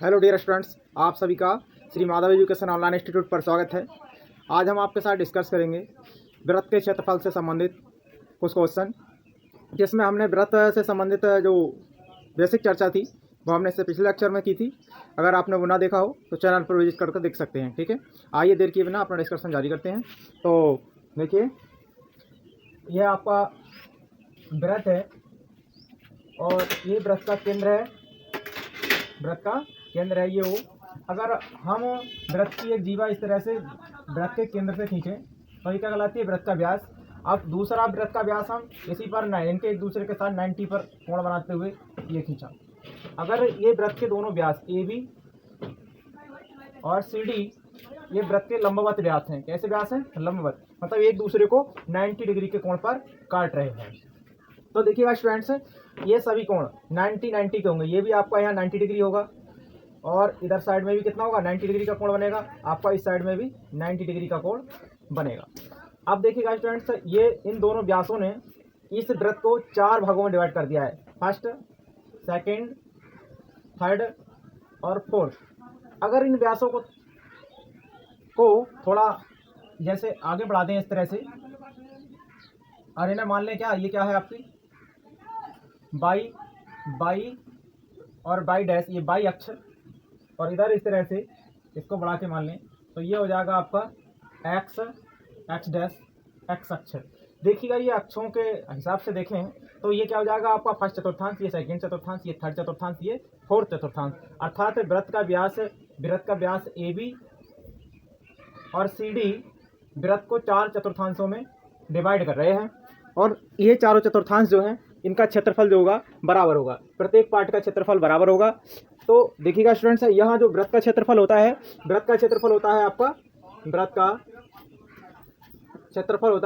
Hello dear students, आप सभी का Shri Madhav education online institute पर स्वागत है। आज हम आपके साथ डिस्कस करेंगे वृत्त के क्षेत्रफल से संबंधित कुछ क्वेश्चन, जिसमें हमने वृत्त से संबंधित जो बेसिक चर्चा थी वो हमने इससे पिछले लेक्चर में की थी। अगर आपने वो ना देखा हो तो चैनल पर विजिट करके देख सकते हैं। ठीक है, आइए देर किए बिना अपना डिस्कशन जारी करते हैं। तो देखिए, यह आपका वृत्त है और ये वृत्त का केंद्र है, वृत्त का केंद्र है ये वो। अगर हम वृत्त की एक जीवा इस तरह से वृत्त के केंद्र से खींचें तो ये क्या कहलाती है, वृत्त का व्यास। अब दूसरा वृत्त का व्यास हम इसी पर इनके एक दूसरे के साथ 90 पर कोण बनाते हुए ये खींचा। अगर ये वृत्त के दोनों व्यास ए बी और सी डी ये वृत्त के लंबवत व्यास हैं। कैसे व्यास हैं? लंबवत, मतलब एक दूसरे को 90 डिग्री के कोण पर काट रहे हैं। तो देखिएगा स्टूडेंट्स, ये सभी कोण 90 के होंगे। ये भी आपका यहाँ 90 डिग्री होगा और इधर साइड में भी कितना होगा, 90 डिग्री का कोण बनेगा। आपका इस साइड में भी 90 डिग्री का कोण बनेगा। अब देखिएगा स्टूडेंट्स, ये इन दोनों व्यासों ने इस वृत्त को 4 भागों में डिवाइड कर दिया है, फर्स्ट, सेकंड, थर्ड और फोर्थ। अगर इन व्यासों को थोड़ा जैसे आगे बढ़ा दें इस तरह से, और इन्हें मान लें क्या, ये क्या है आपकी बाई और बाई डैश, ये बाई अक्ष, और इधर इस तरह से इसको बढ़ा के मान लें तो ये हो जाएगा आपका एक्स डैश एक्स अक्ष। देखिएगा, ये अक्षों के हिसाब से देखें तो ये क्या हो जाएगा आपका फर्स्ट चतुर्थांश, ये सेकंड चतुर्थांश, ये थर्ड चतुर्थांश, ये फोर्थ चतुर्थांश। अर्थात वृत्त का व्यास ए बी और सी डी वृत्त को 4 चतुर्थांशों में डिवाइड कर रहे हैं, और ये चारों चतुर्थांश जो हैं इनका क्षेत्रफल जो होगा बराबर होगा, प्रत्येक पार्ट का क्षेत्रफल बराबर होगा। तो देखिएगा स्टूडेंट्स, यहाँ जो वृत्त का क्षेत्रफल होता है,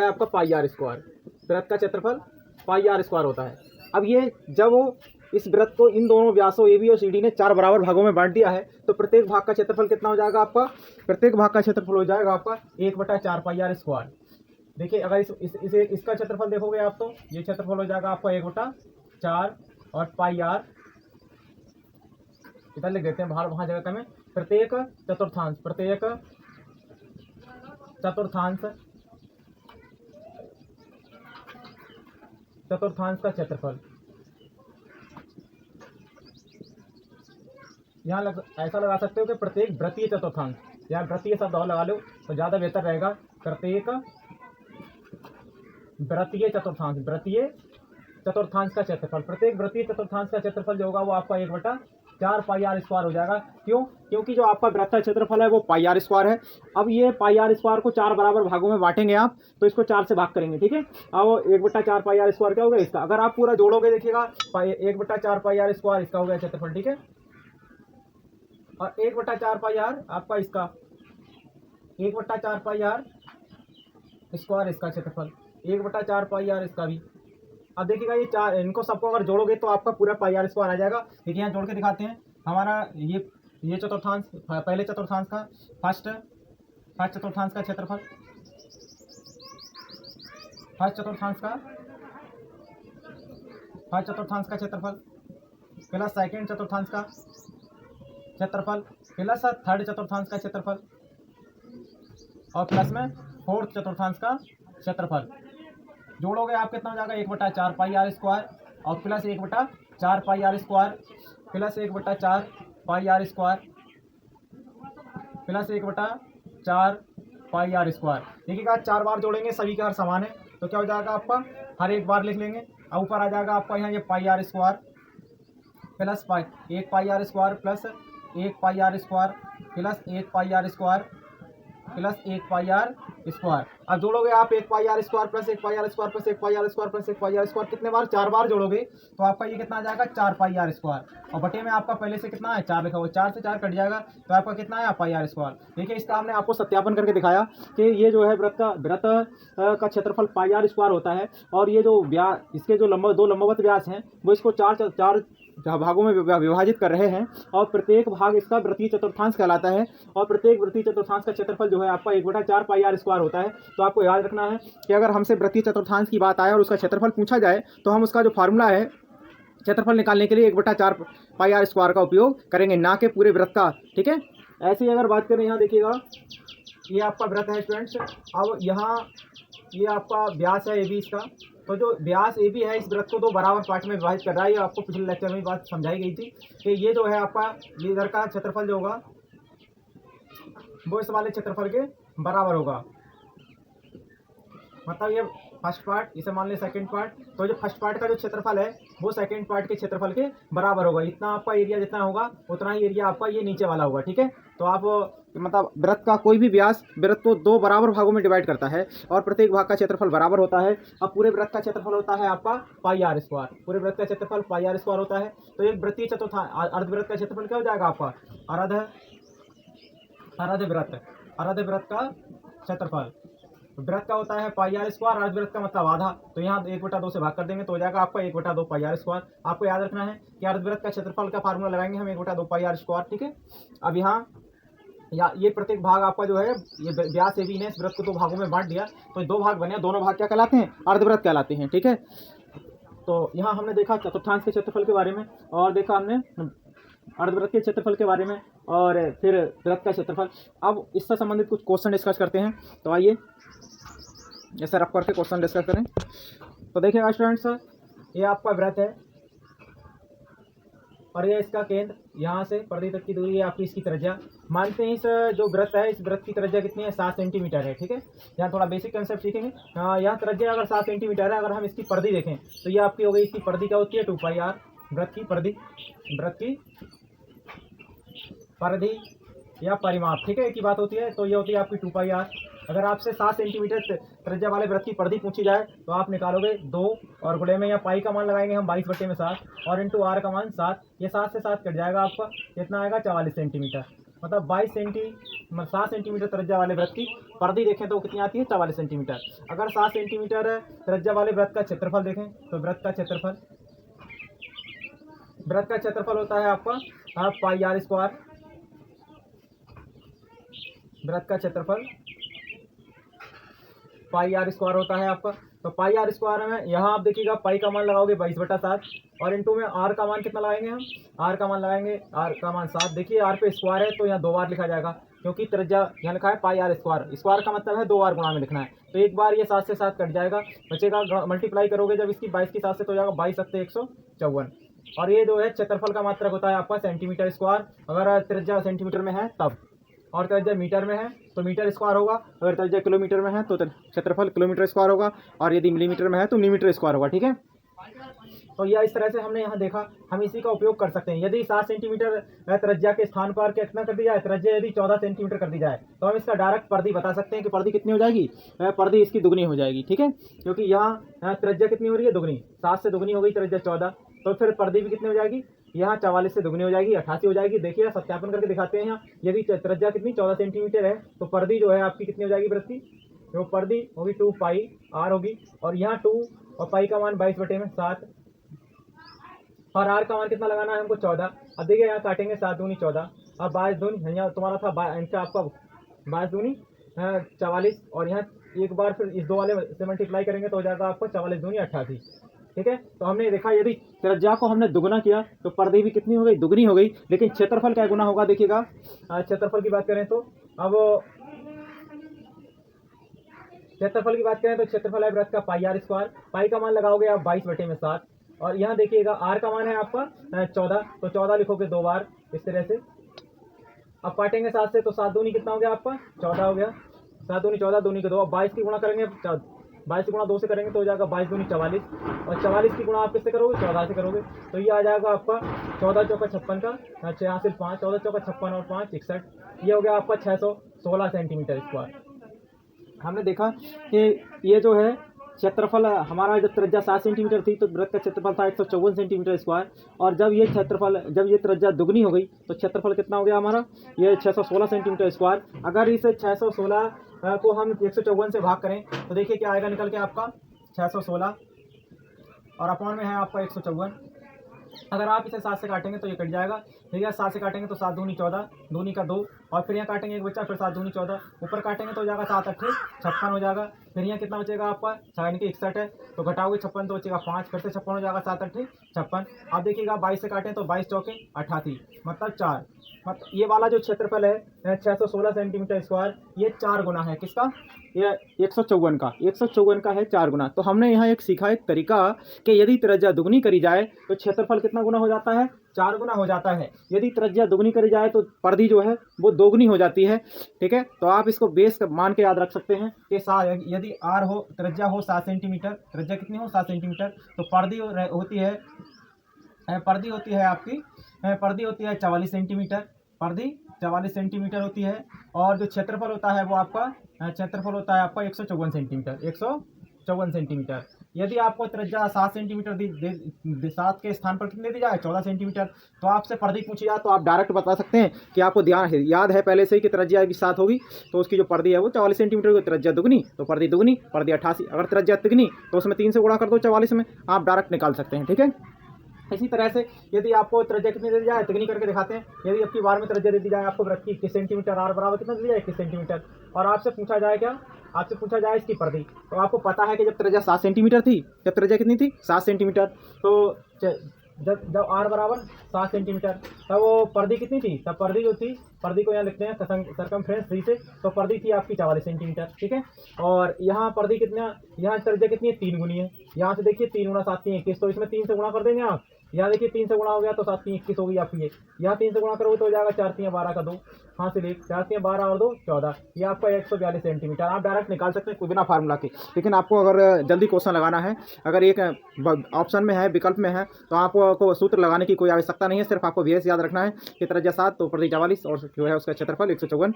आपका पाई आर स्क्वायर। वृत्त का क्षेत्रफल पाई आर स्क्वायर होता है। अब ये जब वो इस वृत्त को इन दोनों व्यासों ए बी और सी डी ने 4 बराबर भागों में बांट दिया है तो प्रत्येक भाग का क्षेत्रफल कितना हो जाएगा आपका? प्रत्येक भाग का क्षेत्रफल हो जाएगा आपका 1/4 पाई आर स्क्वायर। देखिए, अगर इसका क्षेत्रफल देखोगे आप तो ये क्षेत्रफल हो जाएगा आपका 1/4 और पाई आर, इधर लिख देते हैं बाहर, वहां जगह कम है। प्रत्येक चतुर्थांश का क्षेत्रफल, यहाँ ऐसा लगा सकते हो कि प्रत्येक वृत्तीय चतुर्थांश, या वृत्तीय शब्द और लगा लो तो ज़्यादा बेहतर रहेगा। प्रत्येक वृत्तीय चतुर्थांश का क्षेत्रफल, प्रत्येक वृत्तीय चतुर्थांश का क्षेत्रफल जो होगा वो आपका 1/4 पाई आर स्क्वायर हो जाएगा। क्यों? क्योंकि जो आपका वृत्त का क्षेत्रफल है वो पाई आर स्क्वायर है। अब ये पाई आर स्क्वायर को 4 बराबर भागों में बांटेंगे आप, तो इसको 4 से भाग करेंगे। ठीक है, अब 1/4 पाई आर स्क्वायर क्या होगा इसका, अगर आप पूरा जोड़ोगे देखिएगा 1/4 पाई आर स्क्वायर इसका हो गया क्षेत्रफल। ठीक है, और 1/4 पाई आर आपका इसका 1/4 पाई आर स्क्वायर इसका क्षेत्रफल, 1/4 पाई आर इसका भी। अब देखिएगा, ये 4 इनको सबको अगर जोड़ोगे तो आपका पूरा पाई आर स्क्वायर आ जाएगा। देखिए, यहाँ जोड़ के दिखाते हैं। हमारा ये चतुर्थांश, पहले चतुर्थांश का फर्स्ट चतुर्थांश का क्षेत्रफल, फर्स्ट चतुर्थांश का क्षेत्रफल प्लस सेकंड चतुर्थांश का क्षेत्रफल प्लस थर्ड चतुर्थांश का क्षेत्रफल और प्लस में फोर्थ चतुर्थांश का क्षेत्रफल। जोड़ोगे आप कितना हो जाएगा 1/4 पाई आर स्क्वायर और plus 1/4 pi are square plus 1/4 pi are square plus 1/4 pi are square. देखिएगा, 4 बार जोड़ेंगे, सभी का हर समान है तो क्या हो जाएगा आपका, हर एक बार लिख लेंगे। अब ऊपर आ जाएगा आपका यहाँ ये pi are square plus 1 pi are square plus 1 pi are square plus 1 pi are square plus 1 pi are square. अब जोड़ोगे आप 1 pi are square plus 1 pi are square plus 1 pi are square plus 1 pi are square, कितने बार? 4 बार जोड़ोगे तो आपका ये कितना आ जाएगा 4 पाई आर स्क्वायर, और बटे में आपका पहले से कितना है 4 लिखा हुआ, 4 से 4 कट जाएगा तो आपका कितना है पाई आर स्क्वायर। देखिए, इसका हमने आपको सत्यापन करके दिखाया कि ये जो है वृत्त का क्षेत्रफल पाई आर स्क्वायर होता है, और ये जो इसके जो दो लंबवत व्यास हैं वो इसको 4 भागों में विभाजित कर रहे हैं, और प्रत्येक भाग इसका वृत्तीय चतुर्थांश कहलाता है, और प्रत्येक वृत्तीय चतुर्थांश का क्षेत्रफल जो है आपका 1/4 पाई आर स्क्वायर होता है। तो आपको याद रखना है कि अगर हमसे वृत्तीय चतुर्थांश की बात आए और उसका क्षेत्रफल पूछा जाए तो हम उसका जो फार्मूला है क्षेत्रफल निकालने के लिए 1/4 पाई आर स्क्वायर का उपयोग करेंगे, ना कि पूरे वृत्त का। ठीक है, ऐसे ही अगर बात करें, यहाँ देखिएगा ये आपका वृत्त है स्टूडेंट्स। अब यहाँ ये आपका व्यास है ए बी इसका। तो जो व्यास ए बी है, इस वृत्त को दो बराबर पार्ट में विभाजित कर रहा है। ये आपको पिछले लेक्चर में बात समझाई गई थी कि ये जो है आपका ये इधर का क्षेत्रफल जो होगा वो इस वाले क्षेत्रफल के बराबर होगा। मतलब ये फर्स्ट पार्ट, इसे मान लें सेकंड पार्ट। तो जो फर्स्ट पार्ट का जो क्षेत्रफल है वो सेकंड पार्ट के क्षेत्रफल के बराबर होगा। इतना आपका एरिया जितना होगा उतना ही एरिया आपका ये नीचे वाला होगा। ठीक है, तो आप मतलब वृत्त का कोई भी व्यास वृत्त को दो बराबर भागों में डिवाइड करता है और प्रत्येक भाग का क्षेत्रफल बराबर होता है। अब पूरे वृत्त का क्षेत्रफल होता है आपका पाई आर स्क्वायर। पूरे वृत्त का क्षेत्रफल पाई आर स्क्वायर होता है। तो एक वृत्तीय चतुर्थांश अर्धवृत्त का क्षेत्रफल क्या हो जाएगा आपका? अर्धवृत्त का क्षेत्रफल वृत्त का होता है पाई आर स्क्वायर, अर्धवृत्त का मतलब आधा। तो यहाँ 1/2 से भाग कर देंगे तो हो जाएगा आपका 1/2 पाई आर स्क्वायर। आपको याद रखना है कि अर्धवृत्त का क्षेत्रफल का फार्मूला लगाएंगे हम 1/2 पाई आर स्क्वायर। ठीक है, अब यहाँ ये प्रत्येक भाग आपका जो है ये व्यास ए बी ने इस वृत्त को दो भागों में बांट दिया। तो दो भाग बने, दोनों भाग क्या कहलाते हैं? अर्धवृत्त कहलाते हैं। ठीक है, तो यहाँ हमने देखा चतुर्थांश के क्षेत्रफल के बारे में और देखा हमने अर्धवृत्त के क्षेत्रफल के बारे में और फिर वृत्त का क्षेत्रफल। अब इससे संबंधित कुछ क्वेश्चन डिस्कस करते हैं। तो आइए ऐसा रफ करके क्वेश्चन डिस्कस करें। तो देखिएगा स्टूडेंट्स, ये आपका वृत्त है और ये इसका केंद्र, यहाँ से परिधि तक की दूरी है आपकी, इसकी त्रिज्या। मानते हैं इस जो वृत्त है इस वृत्त की त्रिज्या कितनी है? 7 सेंटीमीटर है। ठीक है, यहाँ थोड़ा बेसिक कंसेप्ट सीखेंगे। यहाँ त्रिज्या अगर 7 सेंटीमीटर है, अगर हम इसकी परिधि देखें तो ये आपकी हो गई, इसकी परिधि क्या होती है? 2 पाई आर। वृत्त की परिधि या परिमाप, ठीक है, एक ही बात होती है। तो ये होती है आपकी 2 पाई आर। अगर आपसे 7 सेंटीमीटर त्रिज्या वाले वृत्त की परिधि पूछी जाए तो आप निकालोगे 2 और गुणे में या पाई का मान लगाएंगे हम 22/7 और इंटू आर का मान 7। ये 7 से 7 कट जाएगा, आपका कितना आएगा? 44 सेंटीमीटर। मतलब 7 सेंटीमीटर त्रिज्या वाले वृत्त की परिधि देखें तो कितनी आती है? 44 सेंटीमीटर। अगर 7 सेंटीमीटर त्रिज्या वाले वृत्त का क्षेत्रफल देखें तो वृत्त का क्षेत्रफल होता है आपका पाई आर स्क्वायर। वृत्त का क्षेत्रफल पाई आर स्क्वायर होता है आपका। तो पाई आर स्क्वायर में यहाँ आप देखिएगा पाई का मान लगाओगे 22/7 और इंटू में आर का मान कितना लगाएंगे हम? आर का मान लगाएंगे, आर का मान 7। देखिए आर पे स्क्वायर है तो यहाँ 2 बार लिखा जाएगा क्योंकि त्रिज्या यहाँ लिखा है पाई आर स्क्वायर। स्क्वायर का मतलब है 2 बार गुणा में लिखना है। तो एक बार ये 7 से 7 कट जाएगा, बचेगा मल्टीप्लाई करोगे जब इसकी 22 की 7 से तो हो जाएगा 22×154। और ये जो है क्षेत्रफल का मात्रक होता है आपका सेंटीमीटर स्क्वायर, अगर त्रिज्या सेंटीमीटर में है तब, और त्रिज्या मीटर में है तो मीटर स्क्वायर होगा, अगर त्रिज्या किलोमीटर में है तो क्षेत्रफल किलोमीटर स्क्वायर होगा, और यदि मिलीमीटर में है तो मिलीमीटर स्क्वायर होगा। ठीक है, तो यह इस तरह से हमने यहाँ देखा, हम इसी का उपयोग कर सकते हैं। यदि 7 सेंटीमीटर त्रिज्या के स्थान पर कितना कर दी जाए? त्रिज्या यदि 14 सेंटीमीटर कर दी जाए तो हम इसका डायरेक्ट परिधि बता सकते हैं कि परिधि कितनी हो जाएगी? परिधि इसकी दुगनी हो जाएगी। ठीक है, क्योंकि यहाँ त्रिज्या कितनी हो रही है? दुगनी। 7 से दुगनी हो गई त्रिज्या 14, तो फिर परिधि भी कितनी हो जाएगी? यहाँ 44 से दुगनी हो जाएगी, 88 हो जाएगी। देखिए सत्यापन करके दिखाते हैं। यहाँ यदि त्रिज्या कितनी 14 सेंटीमीटर है तो परिधि जो है आपकी कितनी हो जाएगी? वृत्त की तो परिधि होगी 2 पाई आर होगी, और यहाँ 2 और पाई का मान 22/7 और आर का मान कितना लगाना है हमको? 14। अब देखिए यहाँ काटेंगे 7 दूनी 14, अब 22 दूनी यहाँ तुम्हारा था इनका आपका 22 दूनी 44, और यहाँ एक बार फिर इस 2 वाले से मल्टीप्लाई करेंगे तो हो जाएगा आपको 44 दूनी 88। ठीक है, तो हमने देखा यदि त्रिज्या को हमने दुगुना किया तो परिधि भी कितनी हो गई? दुगनी हो गई। लेकिन क्षेत्रफल क्या गुना होगा? देखिएगा क्षेत्रफल की बात करें तो क्षेत्रफल है वृत्त का पाई आर स्क्वायर। पाई का मान लगाओगे आप 22/7, और यहाँ देखिएगा आर का मान है आपका 14, तो 14 लिखोगे 2 बार इस तरह से। अब काटेंगे 7 से तो 7 दूनी कितना हो गया आपका? 14 हो गया। 7 दूनी 14, दूनी के 2, अब 22 की गुणा करेंगे, 22 की गुणा 2 से करेंगे तो हो जाएगा 22 दूनी 44, और 44 की गुणा आप किससे करोगे? 14 से करोगे, तो ये आ जाएगा आपका 14 चौका 56 का 6 से 5, 14 चौका 56 और 5 61, ये हो गया आपका 616 सेंटीमीटर स्क्वायर। हमने देखा कि ये जो है क्षेत्रफल हमारा जब त्रिज्या 7 सेंटीमीटर थी तो वृत्त का क्षेत्रफल था 154 सेंटीमीटर स्क्वायर, और जब ये त्रिज्या दुगनी हो गई तो क्षेत्रफल कितना हो गया हमारा? ये 616 सेंटीमीटर स्क्वायर। अगर इस 616 को हम 154 से भाग करें तो देखिए क्या आएगा निकल के आपका? 616 और अपॉन में है आपका 154। अगर आप इसे 7 से काटेंगे तो ये कट जाएगा, ठीक है। 7 से काटेंगे तो 7 दूनी 14, दूनी का 2, और फिर यहाँ काटेंगे एक बच्चा, फिर 7 दूनी 14, ऊपर काटेंगे तो हो जाएगा 7 अट्ठे 56 हो जाएगा। फिर यहाँ कितना बचेगा आपका, 4 की 61 है, तो घटाओगे 56 तो बचेगा 5, फिर से 56 हो जाएगा, 7 अट्ठे 56। अब देखिएगा 22 से काटें तो 22 चौके 88, मतलब 4, मतलब ये वाला जो क्षेत्रफल है 616 सेंटीमीटर स्क्वायर, ये 4 गुना है किसका, ये 154 का, 154 का है 4 गुना। तो हमने यहाँ एक सीखा एक तरीका कि यदि त्रिज्या दुगनी करी जाए तो क्षेत्रफल कितना गुना हो जाता है, 4 गुना हो जाता है। यदि त्रिज्या दुगनी करी जाए तो परिधि जो है वो दोगुनी हो जाती है। ठीक है, तो आप इसको बेस मान के याद रख सकते हैं कि यदि आर हो, त्रिज्या हो 7 सेंटीमीटर, त्रिज्या कितनी हो 7 सेंटीमीटर, तो परिधि होती है आपकी, परिधि होती है 44 सेंटीमीटर, परिधि 44 सेंटीमीटर होती है, और जो क्षेत्रफल होता है वो आपका 154 सेंटीमीटर, 154 सेंटीमीटर। यदि आपको त्रिज्या 7 सेंटीमीटर 7 के स्थान पर कितने दी जाए 14 सेंटीमीटर, तो आपसे परिधि पूछी जाए तो आप डायरेक्ट बता सकते हैं कि आपको याद है पहले से ही कि त्रिज्या भी 7 होगी, तो उसकी जो परिधि है वो 44 सेंटीमीटर की, त्रिज्या दुगनी तो परिधि दुगनी, परिधि 88, अगर त्रिज्या तिगनी तो उसमें 3 से गुणा कर दो 44 में, आप डायरेक्ट निकाल सकते हैं। ठीक है, इसी तरह से यदि आपको त्रिज्या कितनी दे दी जाए, तिगनी करके दिखाते हैं। यदि आपकी बार में त्रिज्या दे दी जाए आपको वृत्त की 21 सेंटीमीटर, आर बराबर कितना दे दिया 21 सेंटीमीटर, और आपसे पूछा जाए क्या, आपसे पूछा जाए इसकी परिधि, तो आपको पता है कि जब त्रिज्या 7 सेंटीमीटर थी, जब त्रिज्या कितनी थी 7 सेंटीमीटर, तो जब आर बराबर 7 सेंटीमीटर, तब वो परिधि कितनी थी, तब परिधि जो थी, परिधि को यहाँ लिखते हैं सरकमफ्रेंस 3 से, तो परिधि थी आपकी 44 सेंटीमीटर। ठीक है, और यहाँ परिधि कितना, यहाँ त्रिज्या कितनी है 3 गुनी है, यहाँ से देखिए 3 गुना 7 3 21, तो इसमें 3 से गुणा कर देंगे आप, यहाँ देखिए 3 से गुणा हो गया तो 7 3 21 हो गई आपकी ये, यहाँ 3 से गुणा करोगे तो हो जाएगा 4 3 12 का 2, हाँ से 4 3 12 और 2 14, ये आपका 142 सेंटीमीटर। आप डायरेक्ट निकाल सकते हैं कोई बिना फार्मूला के, लेकिन आपको अगर जल्दी क्वेश्चन लगाना है, अगर एक ऑप्शन में है, विकल्प में है, तो आपको सूत्र लगाने की कोई आवश्यकता नहीं है, सिर्फ आपको बेस याद रखना है कि त्रिज्या 7 तो परिधि 44 और जो है उसका क्षेत्रफल 154